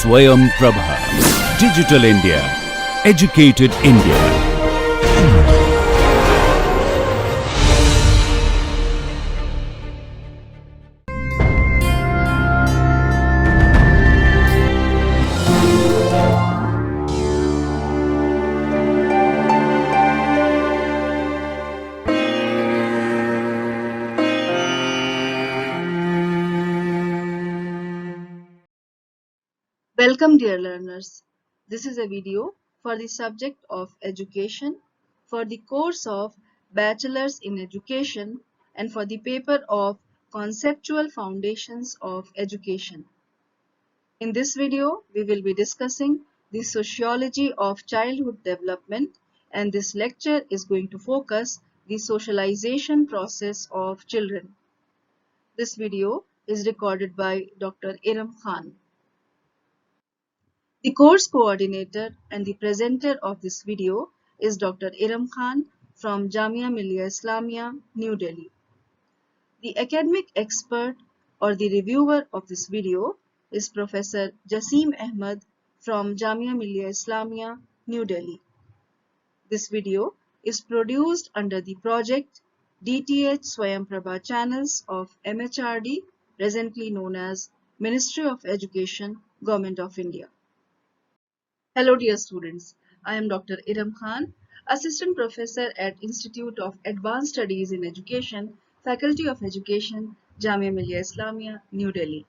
Swayam Prabha. Digital India. Educated India. Welcome dear learners. This is a video for the subject of education for the course of Bachelor's in Education and for the paper of Conceptual Foundations of Education. In this video, we will be discussing the sociology of childhood development, and this lecture is going to focus the socialization process of children. This video is recorded by Dr. Iram Khan. The course coordinator and the presenter of this video is Dr. Iram Khan from Jamia Millia Islamia, New Delhi. The academic expert or the reviewer of this video is Professor Jasim Ahmed from Jamia Millia Islamia, New Delhi. This video is produced under the project DTH Swayam Prabha channels of MHRD, presently known as Ministry of Education, Government of India. Hello dear students, I am Dr. Iram Khan, Assistant Professor at Institute of Advanced Studies in Education, Faculty of Education, Jamia Millia Islamia, New Delhi.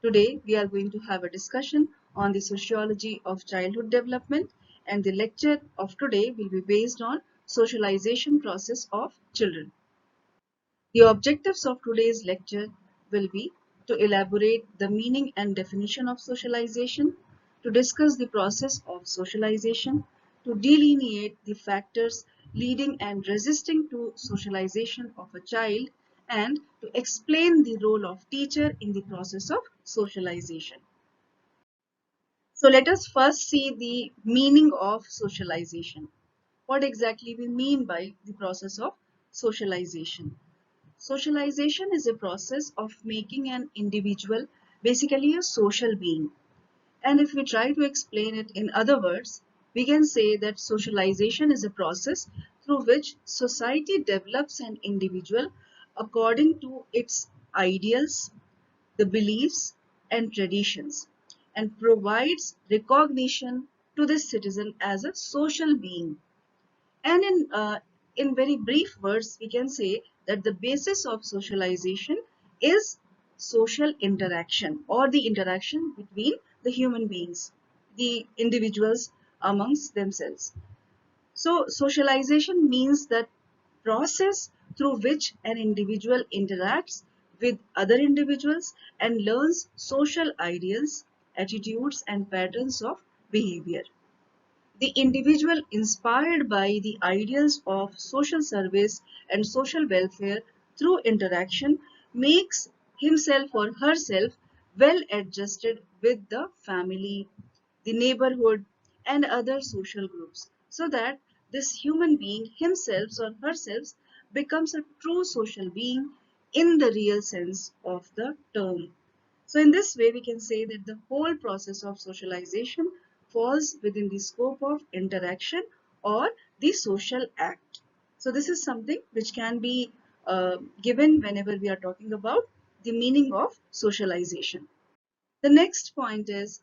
Today we are going to have a discussion on the sociology of childhood development, and the lecture of today will be based on socialization process of children. The objectives of today's lecture will be to elaborate the meaning and definition of socialization, to discuss the process of socialization, to delineate the factors leading and resisting to socialization of a child, and to explain the role of teacher in the process of socialization. So let us first see the meaning of socialization. What exactly we mean by the process of socialization? Socialization is a process of making an individual basically a social being. And if we try to explain it in other words, we can say that socialization is a process through which society develops an individual according to its ideals, the beliefs and traditions, and provides recognition to the citizen as a social being. And in very brief words, we can say that the basis of socialization is social interaction, or the interaction between the human beings, the individuals amongst themselves. So socialization means that process through which an individual interacts with other individuals and learns social ideals, attitudes and patterns of behavior. The individual, inspired by the ideals of social service and social welfare through interaction, makes himself or herself well adjusted with the family, the neighborhood, and other social groups, so that this human being himself or herself becomes a true social being in the real sense of the term. So in this way, we can say that the whole process of socialization falls within the scope of interaction or the social act. So this is something which can be given whenever we are talking about the meaning of socialization. The next point is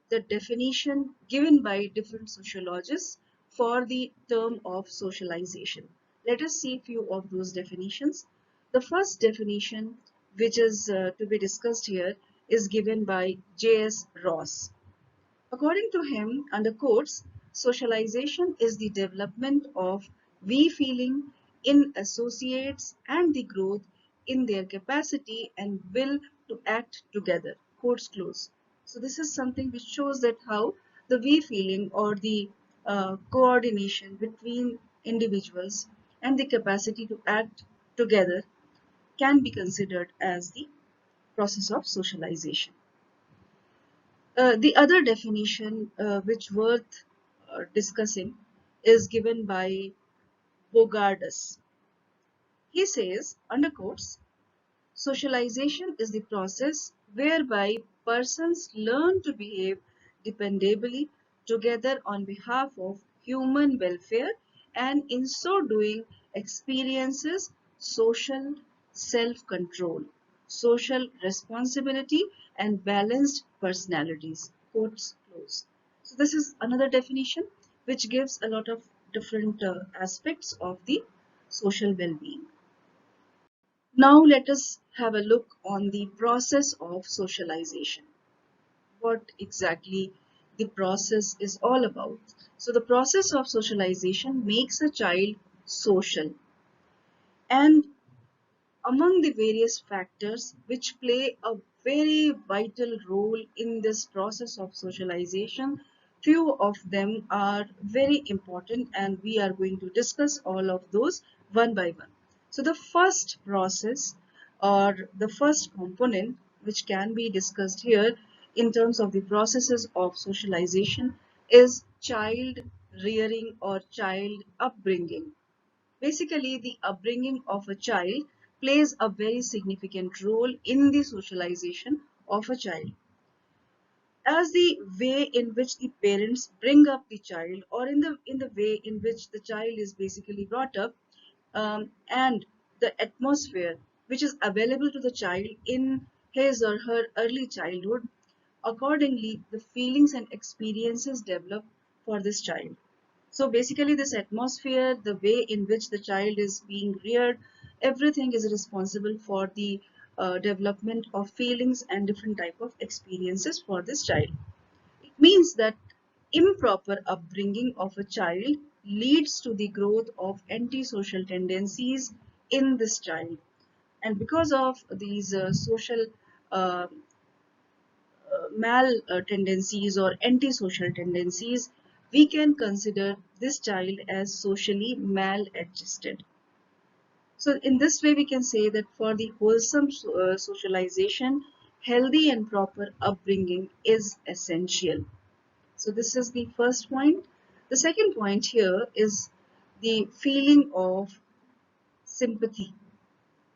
the definition given by different sociologists for the term of socialization. Let us see a few of those definitions. The first definition, which is to be discussed here, is given by J.S. Ross. According to him, under quotes, socialization is the development of we feeling in associates and the growth in their capacity and will to act together. Quotes close. So this is something which shows that how the we feeling or the coordination between individuals and the capacity to act together can be considered as the process of socialization. The other definition which worth discussing is given by Bogardus. He says, under quotes, socialization is the process whereby persons learn to behave dependably together on behalf of human welfare, and in so doing experiences social self-control, social responsibility, and balanced personalities. Quotes close. So this is another definition which gives a lot of different aspects of the social well-being. Now let us have a look on the process of socialization. What exactly the process is all about. So the process of socialization makes a child social, and among the various factors which play a very vital role in this process of socialization, few of them are very important, and we are going to discuss all of those one by one. So the first process, or the first component which can be discussed here in terms of the processes of socialization, is child rearing or child upbringing. Basically, the upbringing of a child plays a very significant role in the socialization of a child, as the way in which the parents bring up the child, or in the way in which the child is basically brought up, and the atmosphere which is available to the child in his or her early childhood. Accordingly, the feelings and experiences develop for this child. So basically, this atmosphere, the way in which the child is being reared, everything is responsible for the development of feelings and different type of experiences for this child. It means that improper upbringing of a child leads to the growth of antisocial tendencies in this child. And because of these social uh, mal tendencies or antisocial tendencies, we can consider this child as socially maladjusted. So in this way, we can say that for the wholesome socialization, healthy and proper upbringing is essential. So this is the first point. The second point here is the feeling of sympathy.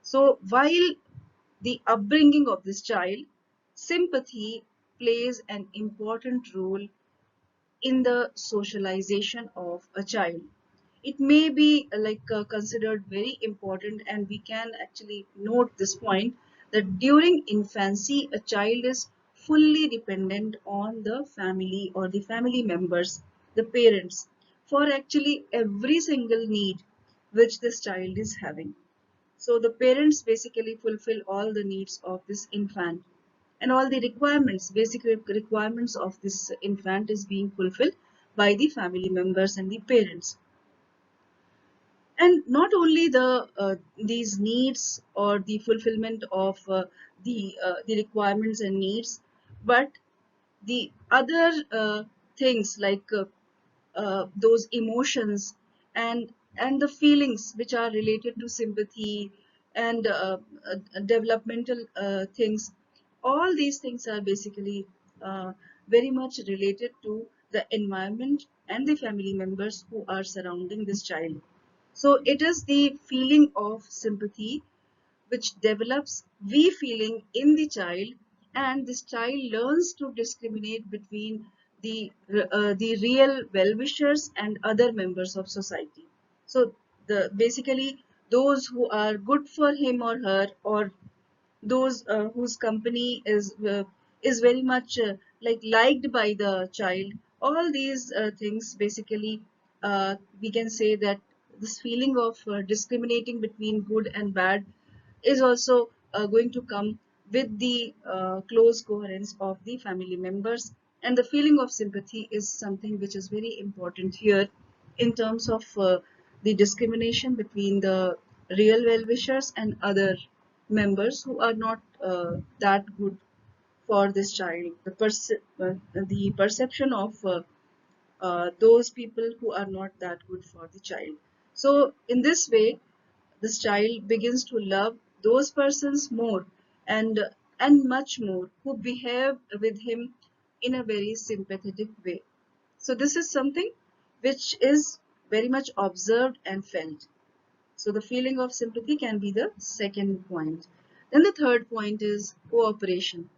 So while the upbringing of this child, sympathy plays an important role in the socialization of a child. It may be considered very important, and we can actually note this point that during infancy, a child is fully dependent on the family or the family members, the parents, for actually every single need which this child is having. So the parents basically fulfill all the needs of this infant, and all the requirements, basic requirements of this infant is being fulfilled by the family members and the parents. And not only these needs or the fulfillment of the requirements and needs, but the other things like those emotions and the feelings which are related to sympathy and developmental things, all these things are basically uh, very much related to the environment and the family members who are surrounding this child. So it is the feeling of sympathy which develops we feeling in the child, and this child learns to discriminate between the real well-wishers and other members of society. So the basically those who are good for him or her, or those whose company is very much liked by the child, all these things basically, we can say that this feeling of discriminating between good and bad is also going to come with the close coherence of the family members. And the feeling of sympathy is something which is very important here in terms of the discrimination between the real well-wishers and other members who are not that good for this child. The perception of those people who are not that good for the child. So in this way, this child begins to love those persons more, and much more, who behave with him in a very sympathetic way. So this is something which is very much observed and felt. So the feeling of sympathy can be the second point. Then the third point is cooperation.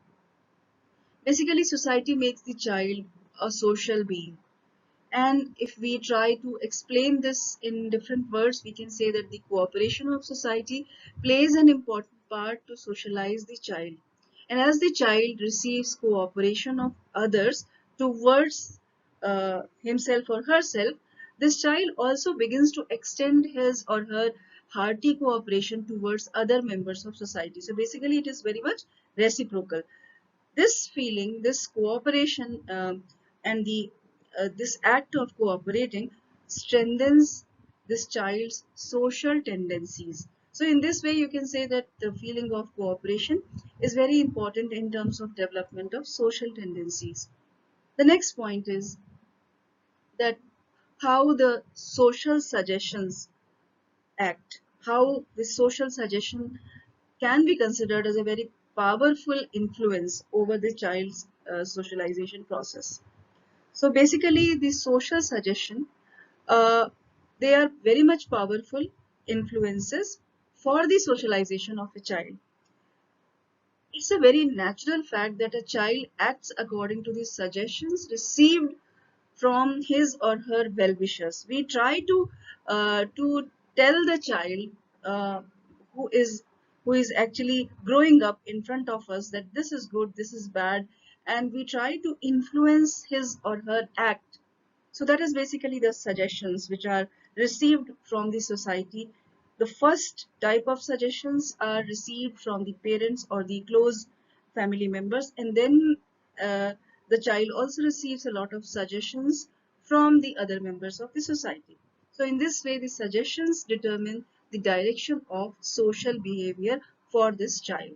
Basically, society makes the child a social being. And if we try to explain this in different words, we can say that the cooperation of society plays an important part to socialize the child. And as the child receives cooperation of others towards himself or herself, this child also begins to extend his or her hearty cooperation towards other members of society. So basically, it is very much reciprocal. This feeling, this cooperation, and the this act of cooperating strengthens this child's social tendencies. So in this way, you can say that the feeling of cooperation is very important in terms of development of social tendencies. The next point is that how the social suggestions act, how the social suggestion can be considered as a very powerful influence over the child's socialization process. So basically, the social suggestion, uh, they are very much powerful influences for the socialization of a child. It's a very natural fact that a child acts according to the suggestions received from his or her well-wishers. We try to tell the child uh, who is who is actually growing up in front of us that this is good, this is bad, and we try to influence his or her act. So that is basically the suggestions which are received from the society. The first type of suggestions are received from the parents or the close family members, and then uh, the child also receives a lot of suggestions from the other members of the society. So in this way, the suggestions determine the direction of social behavior for this child.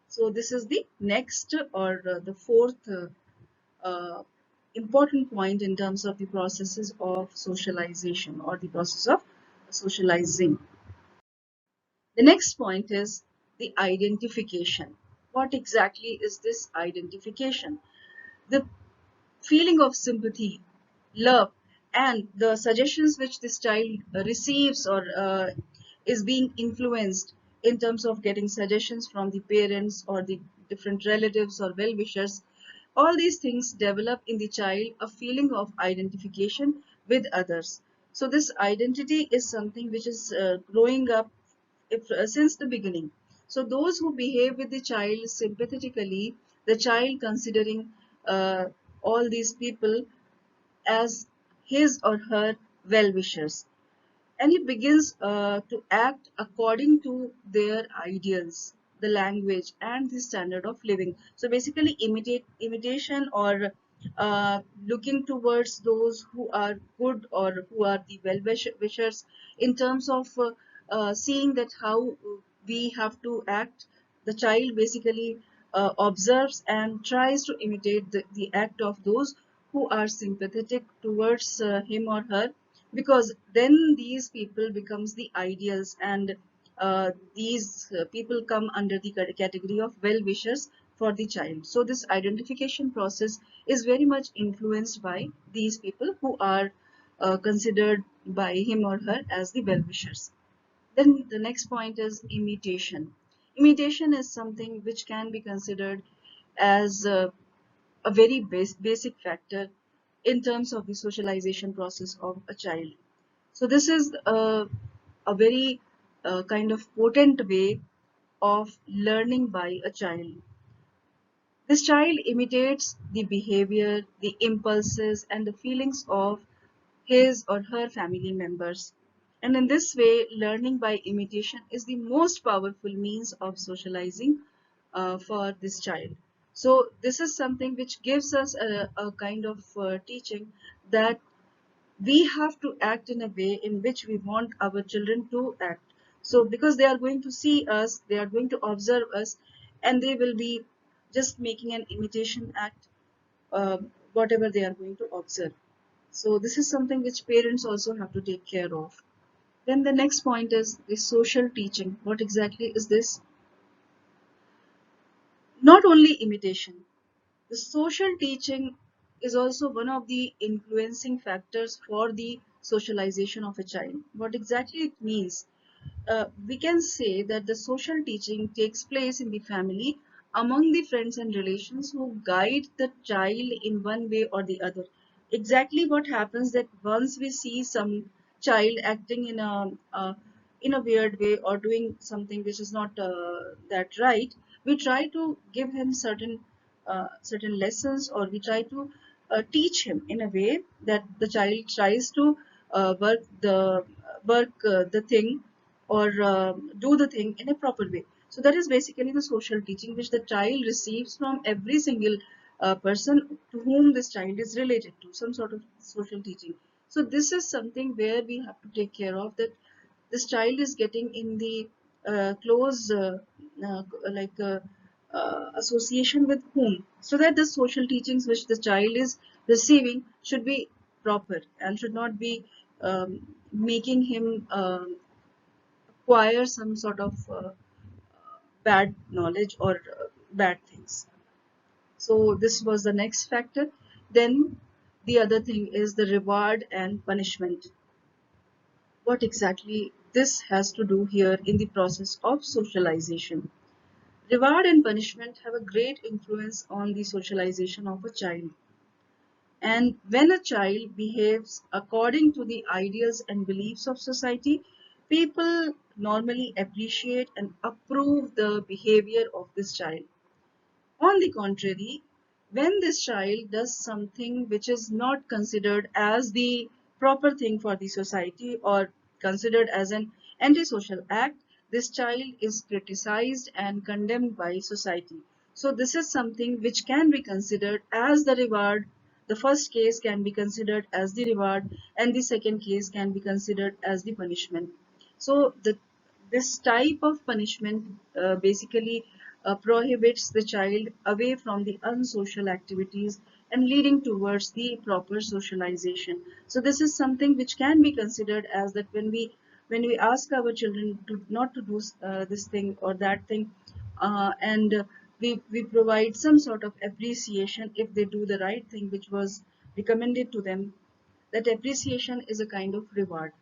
So this is the next or the fourth uh, important point in terms of the processes of socialization or the process of socializing. The next point is the identification. What exactly is this identification? The feeling of sympathy, love, and the suggestions which this child receives or is being influenced in terms of getting suggestions from the parents or the different relatives or well-wishers, all these things develop in the child a feeling of identification with others. So this identity is something which is growing up since the beginning. So those who behave with the child sympathetically, the child considering all these people as his or her well-wishers, and he begins to act according to their ideals, the language and the standard of living. So basically imitation or looking towards those who are good or who are the well-wishers in terms of seeing that how we have to act. The child basically observes and tries to imitate the act of those who are sympathetic towards him or her, because then these people becomes the ideals, and these people come under the category of well-wishers for the child. So this identification process is very much influenced by these people who are considered by him or her as the well-wishers. Then the next point is imitation. Imitation is something which can be considered as a very basic factor in terms of the socialization process of a child. So this is a very kind of potent way of learning by a child. This child imitates the behavior, the impulses, and the feelings of his or her family members. And in this way, learning by imitation is the most powerful means of socializing for this child. So this is something which gives us a kind of teaching that we have to act in a way in which we want our children to act. So because they are going to see us, they are going to observe us, and they will be just making an imitation act, whatever they are going to observe. So this is something which parents also have to take care of. Then the next point is the social teaching. What exactly is this? Not only imitation, the social teaching is also one of the influencing factors for the socialization of a child. What exactly it means? We can say that the social teaching takes place in the family among the friends and relations who guide the child in one way or the other. Exactly what happens that once we see some child acting in a weird way or doing something which is not that right, we try to give him certain lessons, or we try to teach him in a way that the child tries to work the thing, or do the thing in a proper way. So that is basically the social teaching which the child receives from every single person to whom this child is related to, some sort of social teaching. So this is something where we have to take care of, that this child is getting in the close uh, like association with whom, so that the social teachings which the child is receiving should be proper and should not be making him acquire some sort of bad knowledge or bad things. So this was the next factor. Then the other thing is the reward and punishment. What exactly this has to do here in the process of socialization? Reward and punishment have a great influence on the socialization of a child. And when a child behaves according to the ideas and beliefs of society, people normally appreciate and approve the behavior of this child. On the contrary, when this child does something which is not considered as the proper thing for the society, or considered as an antisocial act, this child is criticized and condemned by society. So this is something which can be considered as the reward. The first case can be considered as the reward, and the second case can be considered as the punishment. So this type of punishment basically prohibits the child away from the unsocial activities and leading towards the proper socialization. So this is something which can be considered as that when we ask our children to not to do this thing or that thing, and we provide some sort of appreciation if they do the right thing which was recommended to them. That appreciation is a kind of reward.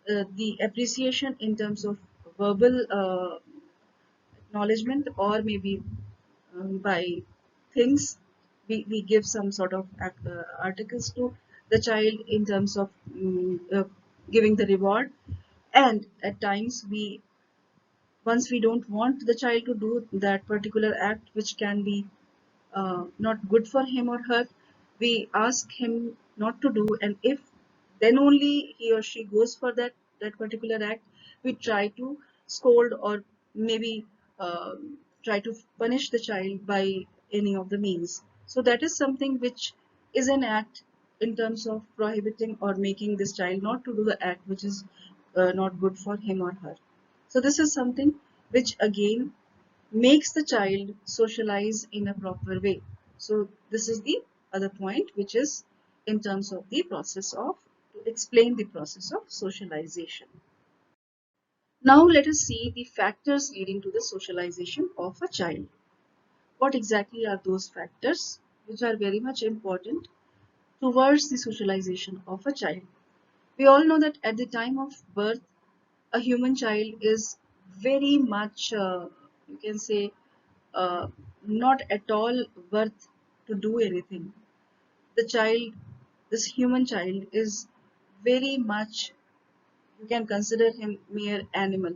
The appreciation in terms of verbal acknowledgement, or maybe by things, we give some sort of articles to the child in terms of giving the reward. And at times, we once we don't want the child to do that particular act which can be not good for him or her, we ask him not to do, and if then only he or she goes for that particular act, we try to scold, or maybe try to punish the child by any of the means. So that is something which is an act in terms of prohibiting or making this child not to do the act which is not good for him or her. So this is something which again makes the child socialize in a proper way. So this is the other point, which is in terms of the process of, to explain the process of socialization. Now let us see the factors leading to the socialization of a child. What exactly are those factors which are very much important towards the socialization of a child? We all know that at the time of birth, a human child is very much, you can say, uh, not at all worth to do anything. The child, this human child, is very much, you can consider him mere animal,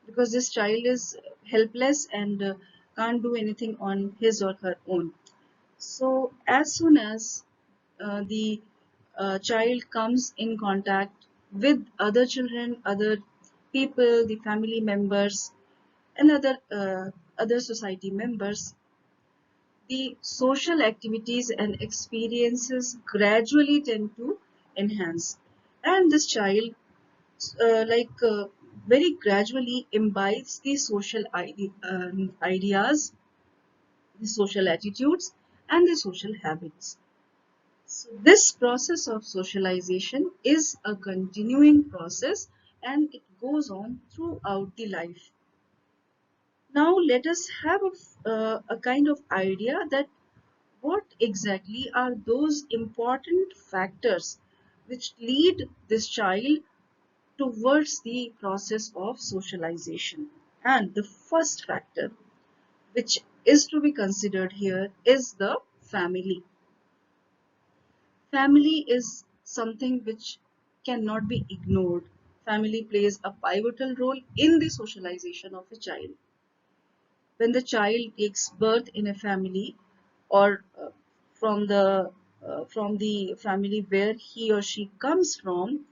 because this child is helpless and can't do anything on his or her own. So as soon as the child comes in contact with other children, other people, the family members, and other society members, the social activities and experiences gradually tend to enhance, and this child very gradually imbibes the social ideas, the social attitudes, and the social habits. So this process of socialization is a continuing process, and it goes on throughout the life. Now let us have a kind of idea that what exactly are those important factors which lead this child towards the process of socialization. And the first factor which is to be considered here is the family. Family is something which cannot be ignored. Family plays a pivotal role in the socialization of a child. When the child takes birth in a family, or from the family where he or she comes from,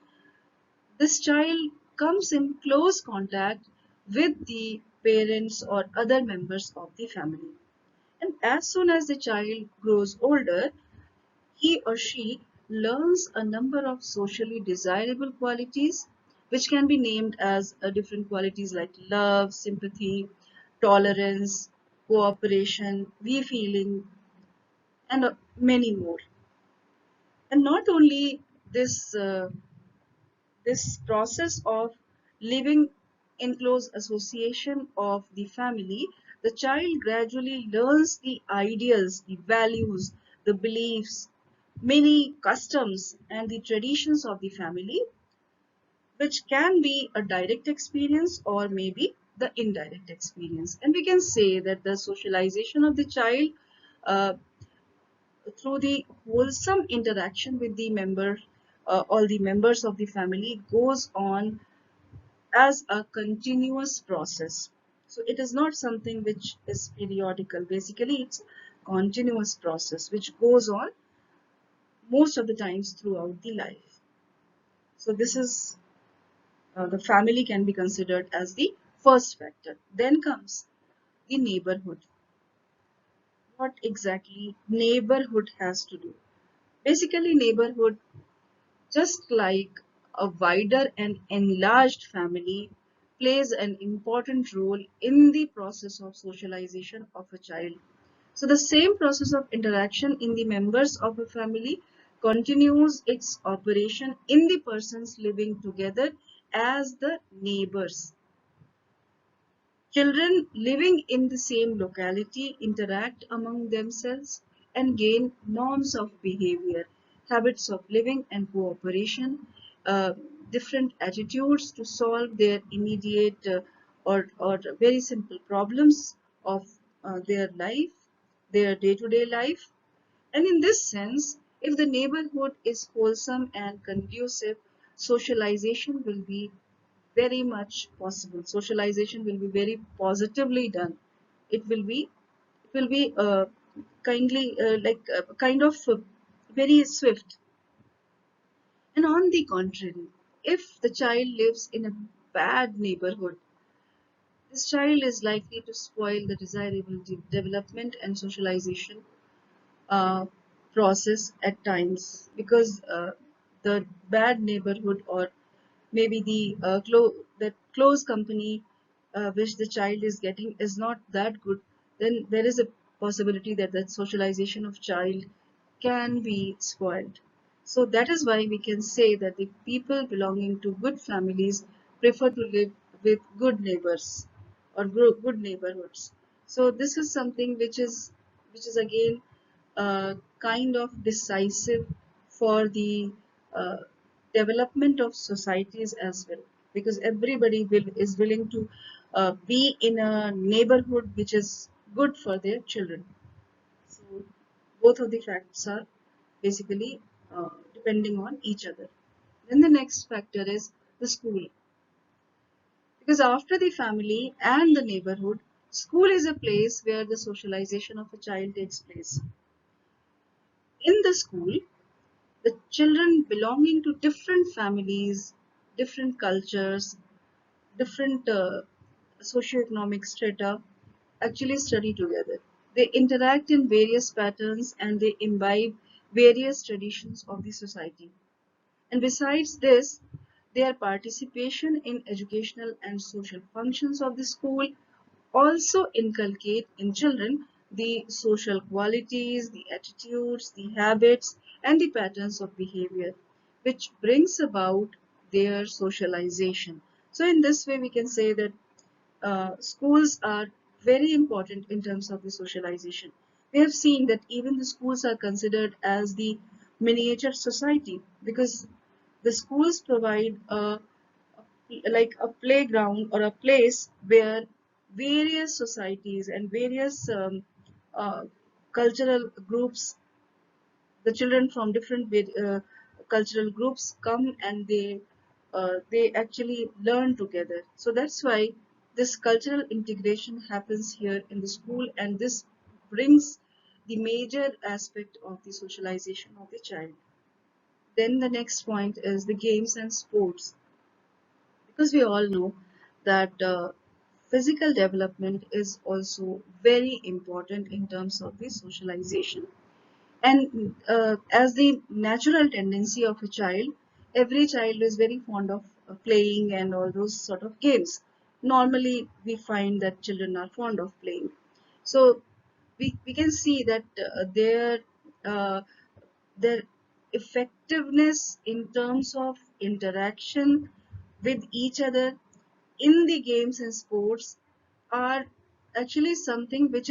this child comes in close contact with the parents or other members of the family. And as soon as the child grows older, he or she learns a number of socially desirable qualities, which can be named as different qualities like love, sympathy, tolerance, cooperation, we feeling, and many more. And not only this, this process of living in close association of the family, the child gradually learns the ideals, the values, the beliefs, many customs, and the traditions of the family, which can be a direct experience or maybe the indirect experience. And we can say that the socialization of the child uh, through the wholesome interaction with the member, all the members of the family, goes on as a continuous process. So it is not something which is periodical. Basically, it's continuous process which goes on most of the times throughout the life. So this is the family can be considered as the first factor. Then comes the neighborhood. What exactly neighborhood has to do? Basically, neighborhood, just like a wider and enlarged family, plays an important role in the process of socialization of a child. So the same process of interaction in the members of a family continues its operation in the persons living together as the neighbors. Children living in the same locality interact among themselves and gain norms of behavior, habits of living and cooperation, uh, different attitudes to solve their immediate or very simple problems of their life, their day-to-day life. And in this sense, if the neighborhood is wholesome and conducive, socialization will be very much possible. Socialization will be very positively done. It will be kindly kind of very swift. And on the contrary, if the child lives in a bad neighborhood, this child is likely to spoil the desirable development and socialization uh, process at times, because the bad neighborhood, or maybe the close company which the child is getting is not that good, then there is a possibility that the socialization of child can be spoiled. So that is why we can say that the people belonging to good families prefer to live with good neighbors or good neighborhoods. So this is something which is again kind of decisive for the uh, development of societies as well, because everybody is willing to be in a neighborhood which is good for their children. So both of the facts are basically depending on each other. Then the next factor is the school, because after the family and the neighborhood, school is a place where the socialization of a child takes place. In the school, the children belonging to different families, different cultures, different socioeconomic strata actually study together. They interact in various patterns and they imbibe various traditions of the society. And besides this, their participation in educational and social functions of the school also inculcate in children the social qualities, the attitudes, the habits, and the patterns of behavior, which brings about their socialization. So, in this way, we can say that schools are very important in terms of the socialization. We have seen that even the schools are considered as the miniature society, because the schools provide like a playground or a place where various societies and various uh, cultural groups, the children from different cultural groups come and they actually learn together. So that's why this cultural integration happens here in the school, and this brings the major aspect of the socialization of the child. Then the next point is the games and sports, because we all know that physical development is also very important in terms of the socialization. And as the natural tendency of a child, every child is very fond of playing and all those sort of games. Normally we find that children are fond of playing. So we can see that uh, their effectiveness in terms of interaction with each other in the games and sports are actually something which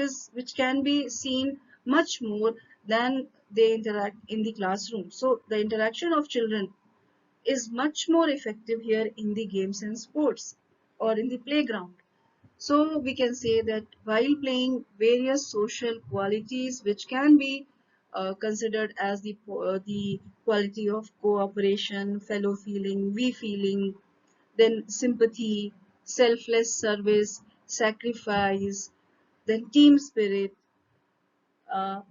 can be seen much more than they interact in the classroom. So the interaction of children is much more effective here in the games and sports or in the playground. So we can say that while playing, various social qualities which can be considered as the quality of cooperation, fellow feeling, we feeling, then sympathy, selfless service, sacrifice, then team spirit, uh,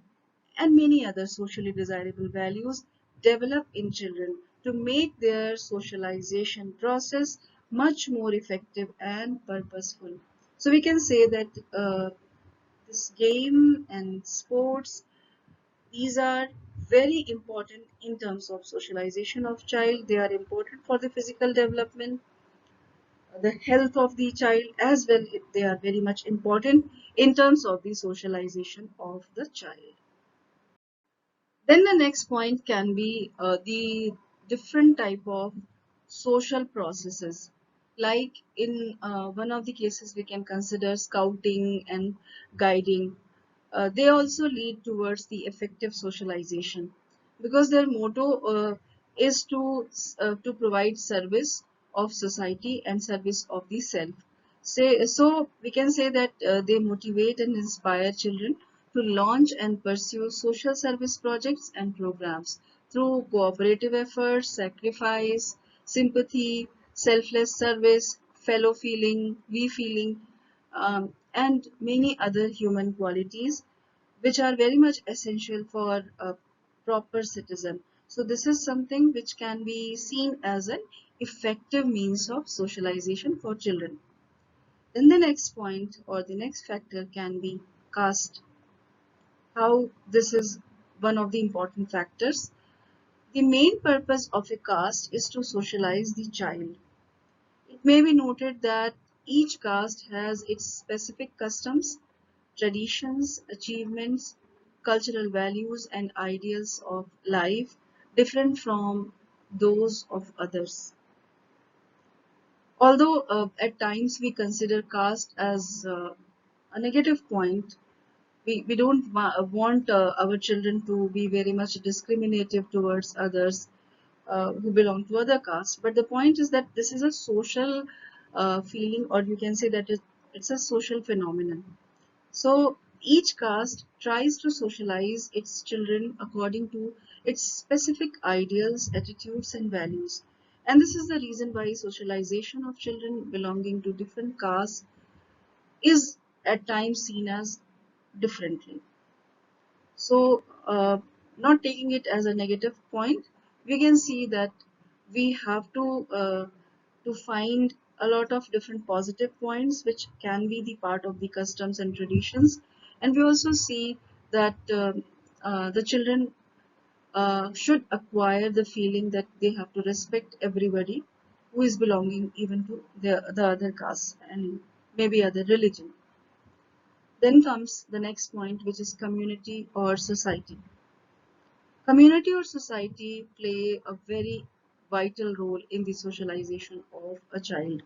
and many other socially desirable values develop in children to make their socialization process much more effective and purposeful. So we can say that this game and sports, these are very important in terms of socialization of child. They are important for the physical development, the health of the child as well. They are very much important in terms of the socialization of the child. Then the next point can be the different type of social processes. Like in one of the cases, we can consider scouting and guiding. They also lead towards the effective socialization, because their motto is to provide service of society and service of the self. So we can say that they motivate and inspire children to launch and pursue social service projects and programs through cooperative efforts, sacrifice, sympathy, selfless service, fellow feeling, we feeling, and many other human qualities which are very much essential for a proper citizen. So this is something which can be seen as an effective means of socialization for children. Then the next point or the next factor can be caste. How this is one of the important factors. The main purpose of a caste is to socialize the child. It may be noted that each caste has its specific customs, traditions, achievements, cultural values, and ideals of life different from those of others. Although at times we consider caste as a negative point, we don't want our children to be very much discriminative towards others who belong to other castes. But the point is that this is a social feeling, or you can say that it's a social phenomenon. So each caste tries to socialize its children according to its specific ideals, attitudes, and values. And this is the reason why socialization of children belonging to different castes is at times seen as differently. So, not taking it as a negative point, we can see that we have to find a lot of different positive points which can be the part of the customs and traditions, and we also see that the children should acquire the feeling that they have to respect everybody who is belonging even to the other caste and maybe other religion. Then comes the next point, which is community or society. Community or society play a very vital role in the socialization of a child.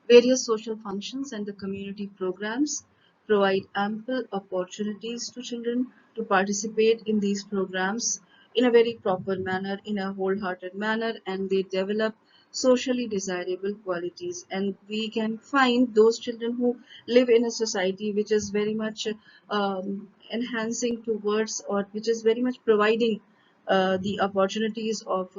Various social functions and the community programs provide ample opportunities to children to participate in these programs in a very proper manner, in a wholehearted manner, and they develop socially desirable qualities, and we can find those children who live in a society which is very much enhancing towards, or which is very much providing the opportunities of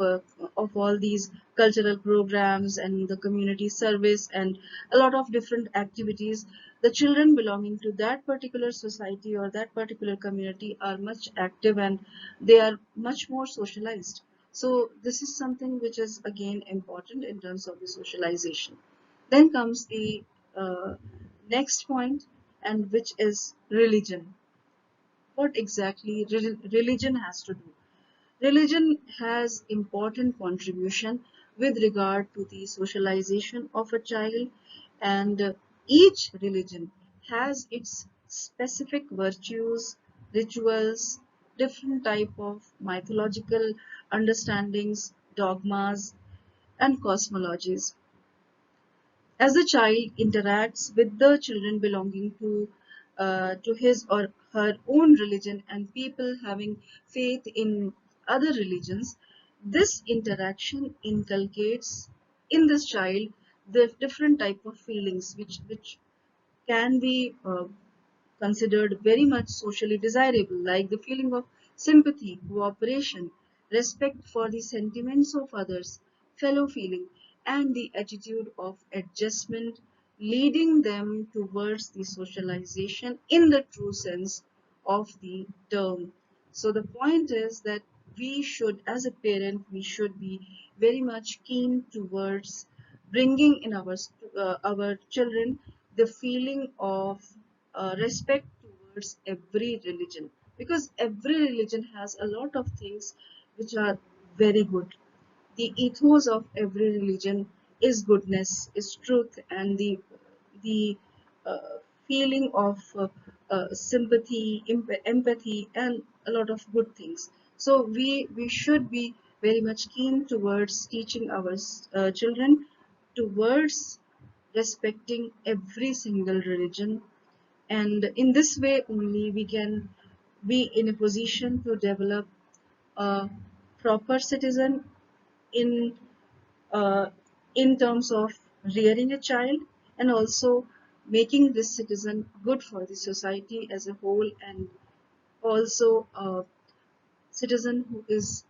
all these cultural programs and the community service and a lot of different activities. The children belonging to that particular society or that particular community are much active, and they are much more socialized. So this is something which is again important in terms of the socialization. Then comes the next point, and which is religion. What exactly religion has to do? Religion has important contribution with regard to the socialization of a child, and each religion has its specific virtues, rituals, different type of mythological understandings, dogmas, and cosmologies. As the child interacts with the children belonging to his or her own religion and people having faith in other religions, this interaction inculcates in this child the different type of feelings which can be considered very much socially desirable, like the feeling of sympathy, cooperation, respect for the sentiments of others, fellow feeling, and the attitude of adjustment, leading them towards the socialization in the true sense of the term. So the point is that we should, as a parent, we should be very much keen towards bringing in our children the feeling of respect towards every religion, because every religion has a lot of things which are very good. The ethos of every religion is goodness, is truth, and the feeling of sympathy, empathy, and a lot of good things. So we should be very much keen towards teaching our children towards respecting every single religion, and in this way only we can be in a position to develop a proper citizen in uh, in terms of rearing a child, and also making this citizen good for the society as a whole, and also a citizen who is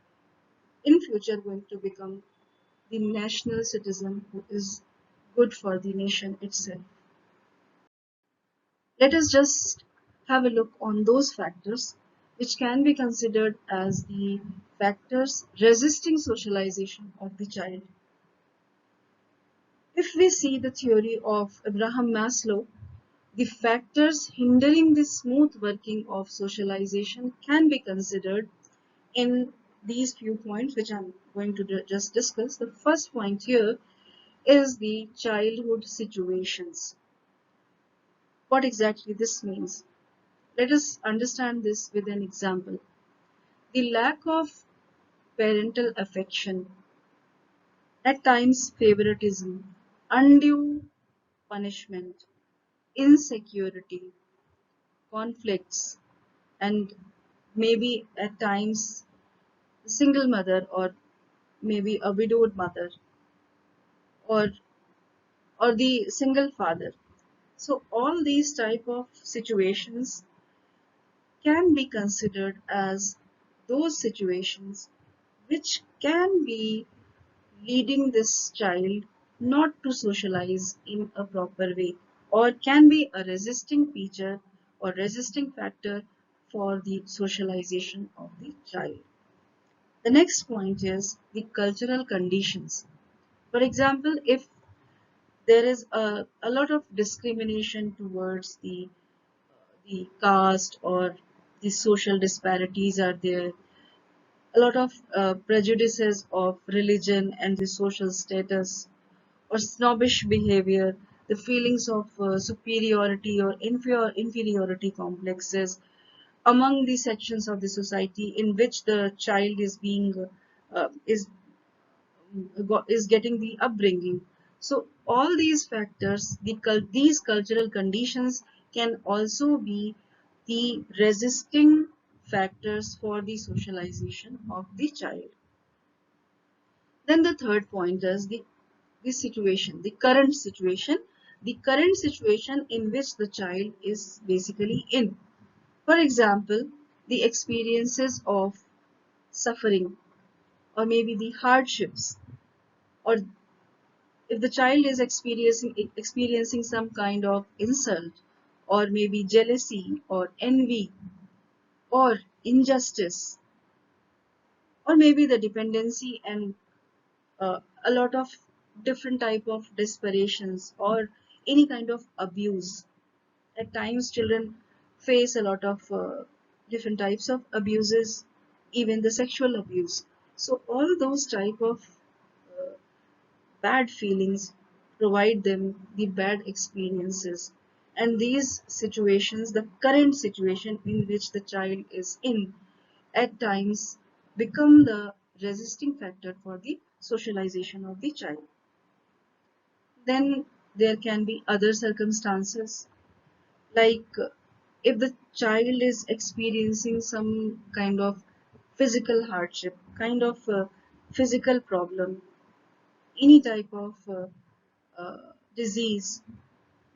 in future going to become the national citizen who is good for the nation itself. Let us just have a look on those factors which can be considered as the factors resisting socialization of the child. If we see the theory of Abraham Maslow, the factors hindering the smooth working of socialization can be considered in these few points, which I'm going to just discuss. The first point here is the childhood situations. What exactly this means? Let us understand this with an example. The lack of parental affection, at times favoritism, undue punishment, insecurity, conflicts, and maybe at times a single mother, or maybe a widowed mother, or the single father. So all these type of situations can be considered as those situations which can be leading this child not to socialize in a proper way, or can be a resisting feature or resisting factor for the socialization of the child. The next point is the cultural conditions. For example, if there is a lot of discrimination towards the caste, or the social disparities are there, a lot of prejudices of religion and the social status, or snobbish behavior, the feelings of superiority or inferiority complexes among the sections of the society in which the child is being is getting the upbringing. So all these factors, these cultural conditions can also be the resisting factors for the socialization of the child. Then the third point is the the current situation in which the child is basically in. For example, the experiences of suffering, or maybe the hardships, or if the child is experiencing some kind of insult, or maybe jealousy or envy or injustice, or maybe the dependency and a lot of different type of desperations or any kind of abuse. At times children face a lot of different types of abuses, even the sexual abuse. So all those type of uh, bad feelings provide them the bad experiences, and these situations, the current situation in which the child is in, at times become the resisting factor for the socialization of the child. Then there can be other circumstances, like if the child is experiencing some kind of physical hardship, kind of physical problem, any type of disease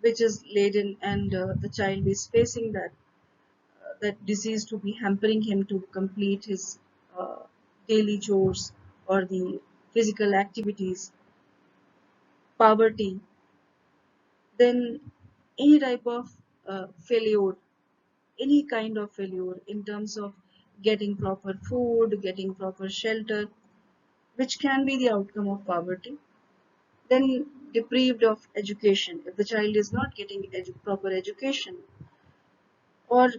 which is laden, and the child is facing that disease to be hampering him to complete his uh, daily chores or the physical activities, poverty, then any type of failure, any kind of failure in terms of getting proper food, getting proper shelter, which can be the outcome of poverty. Then deprived of education, if the child is not getting proper education, or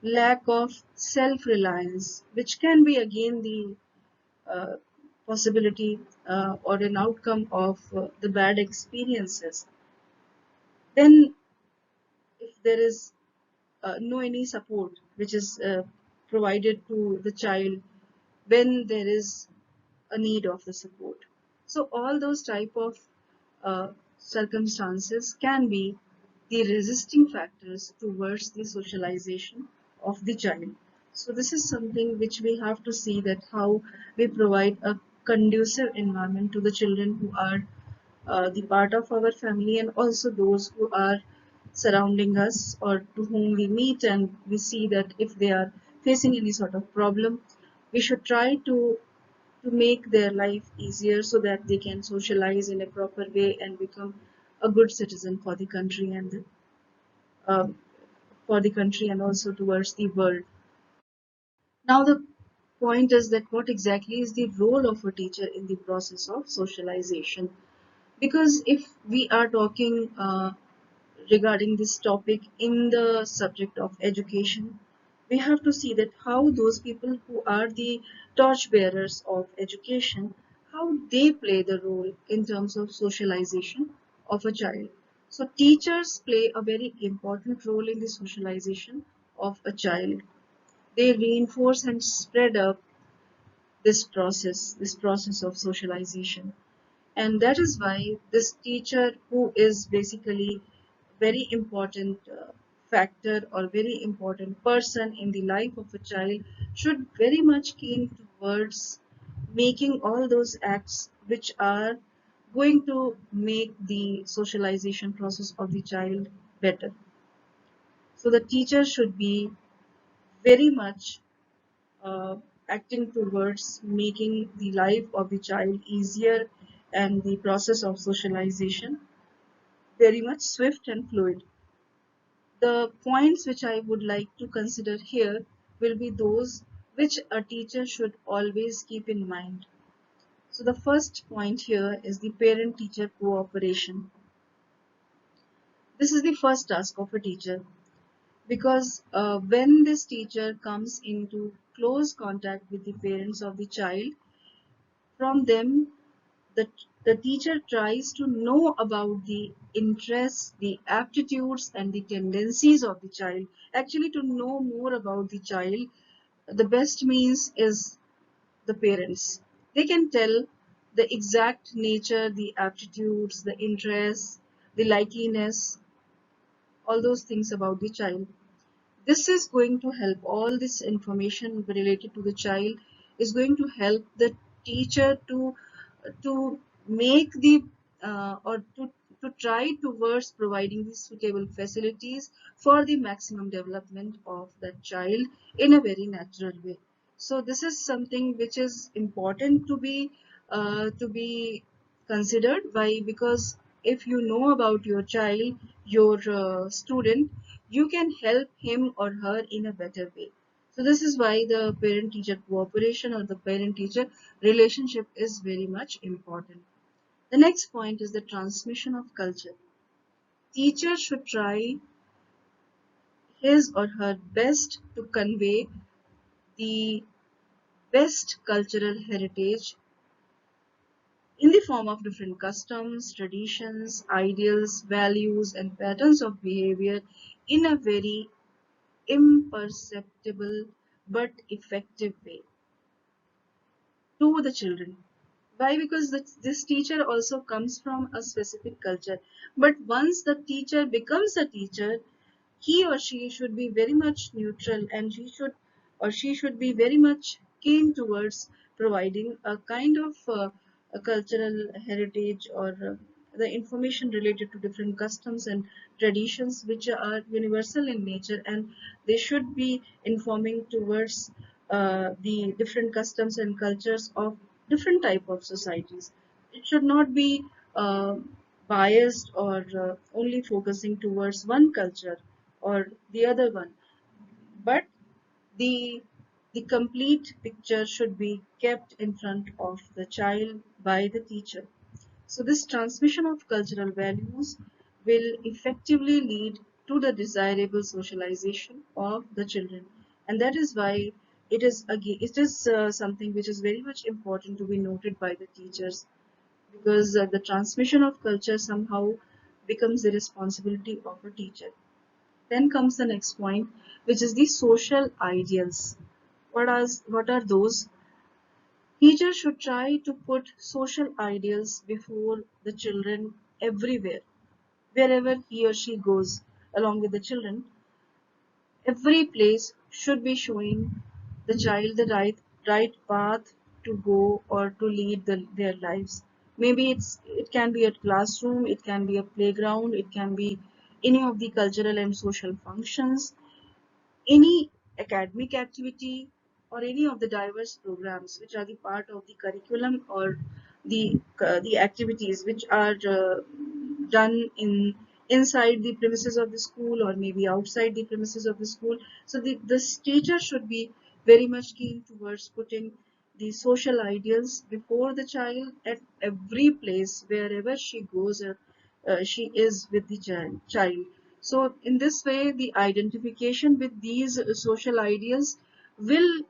lack of self-reliance, which can be again the uh, possibility or an outcome of the bad experiences. Then if there is no any support which is provided to the child when there is a need of the support. So all those type of uh, circumstances can be the resisting factors towards the socialization of the child. So this is something which we have to see, that how we provide a conducive environment to the children who are the part of our family, and also those who are surrounding us or to whom we meet, and we see that if they are facing any sort of problem, we should try to make their life easier so that they can socialize in a proper way and become a good citizen for the country, and um, for the country and also towards the world. Now the point is that what exactly is the role of a teacher in the process of socialization? Because if we are talking regarding this topic in the subject of education, we have to see that how those people who are the torch bearers of education, how they play the role in terms of socialization of a child. So teachers play a very important role in the socialization of a child. They reinforce and spread up this process of socialization, and that is why this teacher, who is basically very important factor or very important person in the life of a child, should very much keen towards making all those acts which are going to make the socialization process of the child better. So the teacher should be very much uh, acting towards making the life of the child easier and the process of socialization very much swift and fluid. The points which I would like to consider here will be those which a teacher should always keep in mind. So the first point here is the parent-teacher cooperation. This is the first task of a teacher, because when this teacher comes into close contact with the parents of the child, from them the, the teacher tries to know about the interests, the aptitudes, and the tendencies of the child. Actually, to know more about the child, the best means is the parents. They can tell the exact nature, the aptitudes, the interests, the likeliness, all those things about the child. This is going to help, all this information related to the child is going to help the teacher to make the or to try towards providing the suitable facilities for the maximum development of that child in a very natural way. So this is something which is important to be considered. Why? Because if you know about your child, your student, you can help him or her in a better way. So this is why the parent-teacher cooperation or the parent-teacher relationship is very much important. The next point is the transmission of culture. Teacher should try his or her best to convey the best cultural heritage in the form of different customs, traditions, ideals, values, and patterns of behavior in a very imperceptible but effective way to the children. Why? Because this teacher also comes from a specific culture. But once the teacher becomes a teacher, he or she should be very much neutral, and she should be very much keen towards providing a kind of a cultural heritage or the information related to different customs and traditions which are universal in nature, and they should be informing towards the different customs and cultures of different type of societies. It should not be uh, biased or only focusing towards one culture or the other one, but the the complete picture should be kept in front of the child by the teacher. So this transmission of cultural values will effectively lead to the desirable socialization of the children, and that is why it is something which is very much important to be noted by the teachers, because the transmission of culture somehow becomes the responsibility of a teacher. Then comes the next point, which is the social ideals. What are those? Teachers should try to put social ideals before the children everywhere, wherever he or she goes along with the children. Every place should be showing the child the right path to go or to lead their lives. Maybe it can be a classroom, it can be a playground, it can be any of the cultural and social functions, any academic activity, or any of the diverse programs which are the part of the curriculum or the activities which are done inside the premises of the school or maybe outside the premises of the school. So this teacher should be very much keen towards putting the social ideals before the child at every place wherever she goes, she is with the child. So in this way, the identification with these social ideals will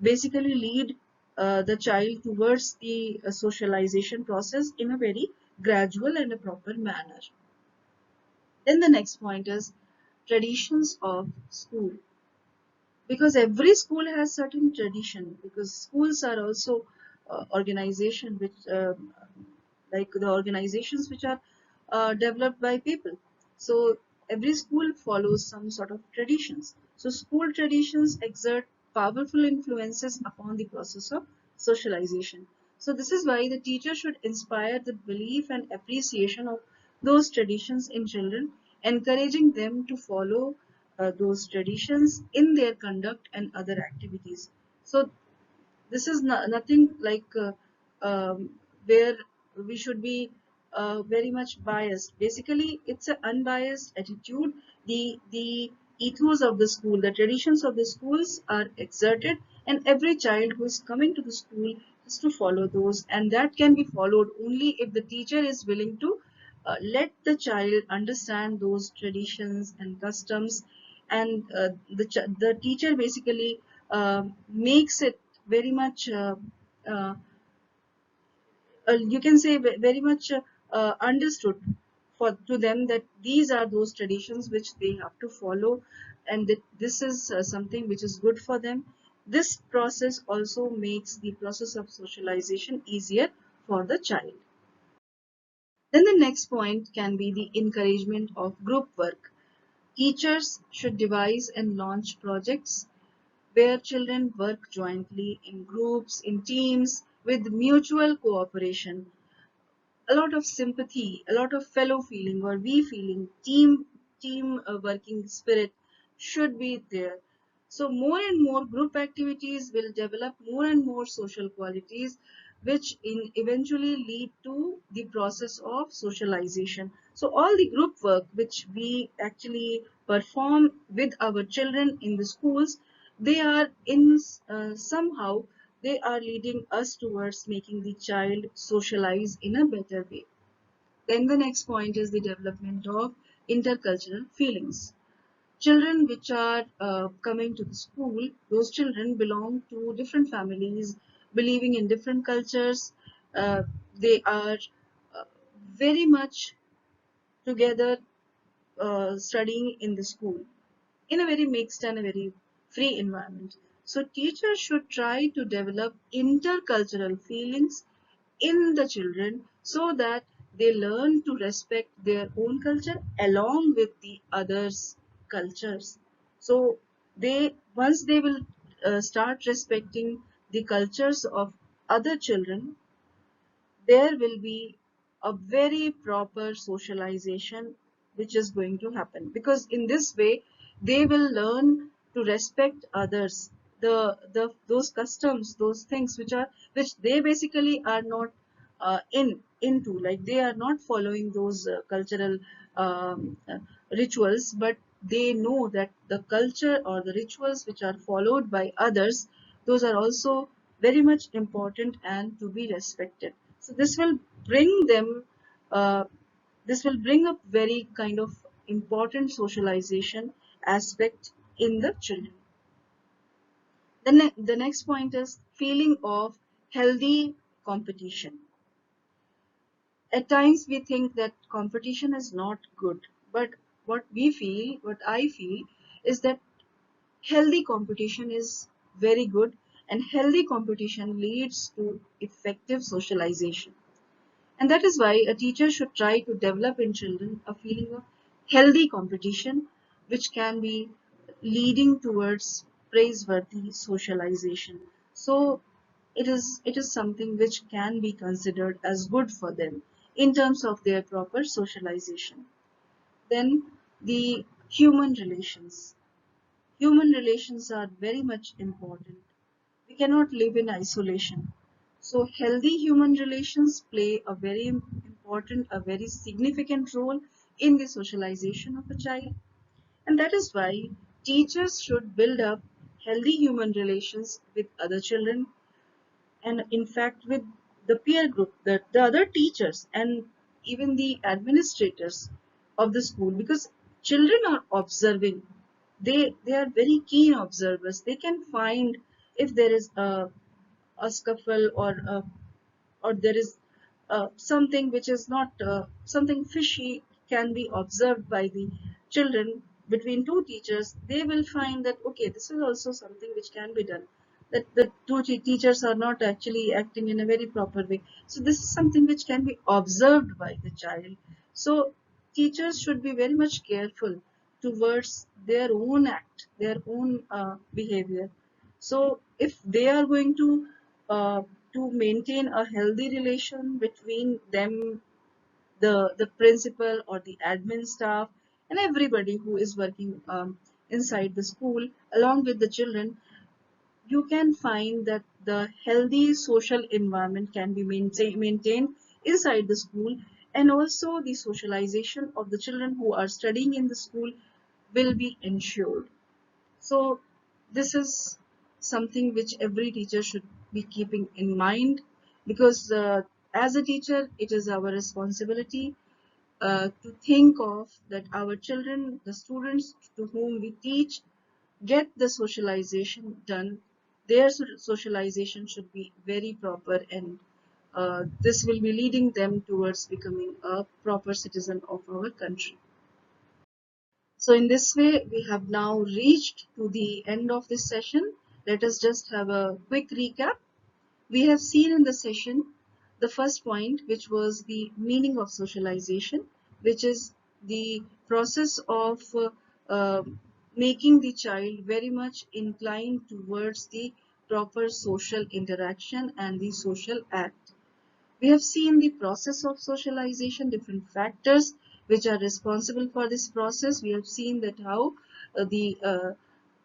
basically lead the child towards the socialization process in a very gradual and a proper manner. Then the next point is traditions of school, because every school has certain tradition, because schools are also organization which like the organizations which are developed by people. So every school follows some sort of traditions. So school traditions exert powerful influences upon the process of socialization. So this is why the teacher should inspire the belief and appreciation of those traditions in children, encouraging them to follow those traditions in their conduct and other activities. So this is nothing like where we should be very much biased. Basically, it's an unbiased attitude. The ethos of the school, the traditions of the schools are exerted, and every child who is coming to the school has to follow those, and that can be followed only if the teacher is willing to let the child understand those traditions and customs, and the teacher basically makes it very much uh, you can say very much understood for to them that these are those traditions which they have to follow, and that this is something which is good for them. This process also makes the process of socialization easier for the child. Then the next point can be the encouragement of group work. Teachers should devise and launch projects where children work jointly in groups, in teams, with mutual cooperation. a lot of sympathy, a lot of fellow feeling or we feeling, team working spirit should be there. So more and more group activities will develop more and more social qualities, which eventually lead to the process of socialization. So all the group work which we actually perform with our children in the schools, they are in somehow they are leading us towards making the child socialize in a better way. Then the next point is the development of intercultural feelings. Children which are coming to the school, those children belong to different families, believing in different cultures. They are uh, very much together studying in the school in a very mixed and a very free environment. So teachers should try to develop intercultural feelings in the children so that they learn to respect their own culture along with the others' cultures. So they once they will start respecting the cultures of other children, there will be a very proper socialization which is going to happen, because in this way they will learn to respect others, the those customs, those things which they basically are not into, like they are not following those cultural um, uh, rituals, but they know that the culture or the rituals which are followed by others, those are also very much important and to be respected. So this will bring them, uh, this will bring up very kind of important socialization aspect in the children. The next point is feeling of healthy competition. At times we think that competition is not good, but what I feel is that healthy competition is very good, and healthy competition leads to effective socialization. And that is why a teacher should try to develop in children a feeling of healthy competition, which can be leading towards praiseworthy socialization. So it is something which can be considered as good for them in terms of their proper socialization. Then the human relations. Human relations are very much important. We cannot live in isolation. So healthy human relations play a very important, a very significant role in the socialization of a child. And that is why teachers should build up healthy human relations with other children, and in fact with the peer group, the other teachers and even the administrators of the school, because children are observing, they are very keen observers. They can find if there is a scuffle or there is something which is not something fishy can be observed by the children between two teachers. They will find that okay, this is also something which can be done, that the two teachers are not actually acting in a very proper way. So this is something which can be observed by the child. So teachers should be very much careful towards their own act, their own behavior. So if they are going uh, to maintain a healthy relation between them, the principal or the admin staff, and everybody who is working inside the school along with the children, you can find that the healthy social environment can be maintained inside the school, and also the socialization of the children who are studying in the school will be ensured. So this is something which every teacher should be keeping in mind, because as a teacher, it is our responsibility to think of that our children, the students to whom we teach, get the socialization done. Their socialization should be very proper, and this will be leading them towards becoming a proper citizen of our country. So in this way, we have now reached to the end of this session. Let us just have a quick recap. We have seen in the session the first point, which was the meaning of socialization, which is the process of uh, making the child very much inclined towards the proper social interaction and the social act. We have seen the process of socialization, different factors which are responsible for this process. We have seen that how the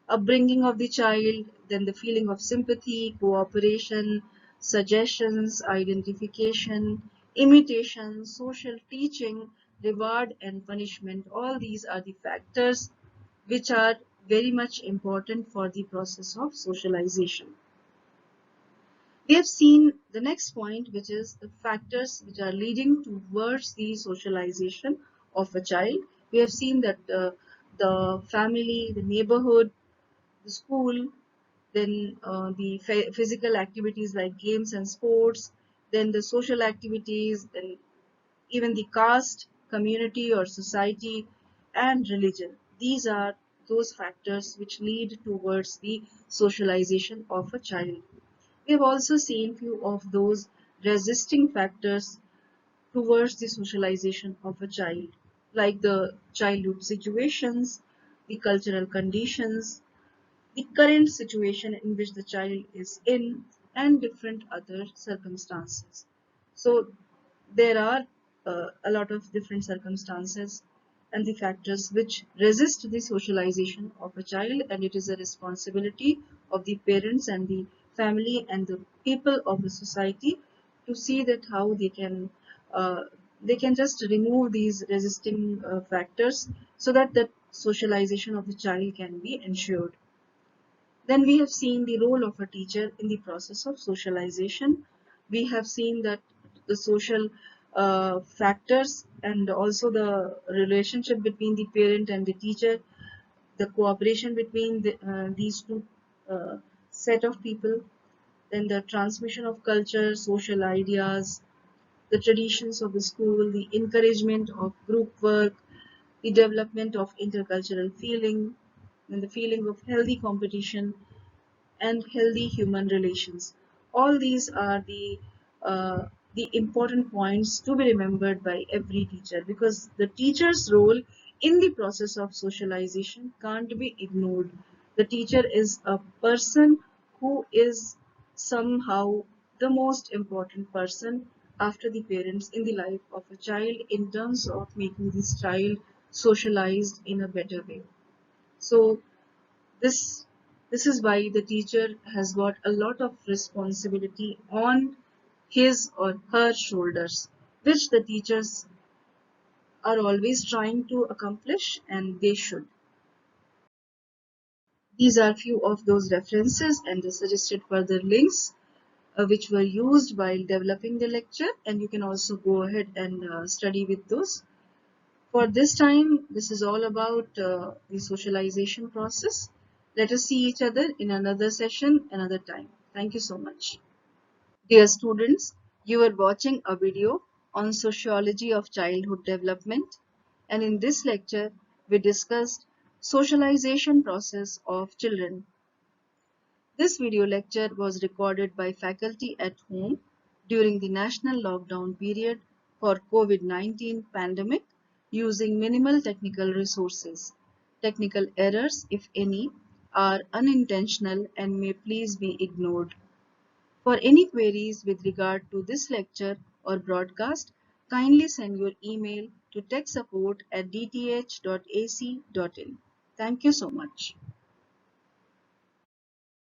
upbringing of the child, then the feeling of sympathy, cooperation, suggestions, identification, imitation, social teaching, reward and punishment. All these are the factors which are very much important for the process of socialization. We have seen the next point, which is the factors which are leading towards the socialization of a child. We have seen that the family, the neighborhood, the school, then the physical activities like games and sports, then the social activities, then even the caste, community or society, and religion. These are those factors which lead towards the socialization of a child. We have also seen few of those resisting factors towards the socialization of a child, like the childhood situations, the cultural conditions, the current situation in which the child is in, and different other circumstances. So there are a lot of different circumstances and the factors which resist the socialization of a child, and it is a responsibility of the parents and the family and the people of the society to see that how uh, they can just remove these resisting factors so that the socialization of the child can be ensured. Then we have seen the role of a teacher in the process of socialization. We have seen that the social factors and also the relationship between the parent and the teacher, the cooperation between these two uh, set of people, then the transmission of culture, social ideas, the traditions of the school, the encouragement of group work, the development of intercultural feeling, and the feeling of healthy competition and healthy human relations. All these are the important points to be remembered by every teacher, because the teacher's role in the process of socialization can't be ignored. The teacher is a person who is somehow the most important person after the parents in the life of a child in terms of making this child socialized in a better way. So this this is why the teacher has got a lot of responsibility on his or her shoulders, which the teachers are always trying to accomplish, and they should. These are few of those references and the suggested further links which were used while developing the lecture, and you can also go ahead and study with those. For this time, this is all about the socialization process. Let us see each other in another session another time. Thank you so much. Dear students, you are watching a video on sociology of childhood development, and in this lecture we discussed socialization process of children. This video lecture was recorded by faculty at home during the national lockdown period for COVID-19 pandemic using minimal technical resources. Technical errors, if any, are unintentional and may please be ignored. For any queries with regard to this lecture or broadcast, kindly send your email to techsupport@dth.ac.in. Thank you so much.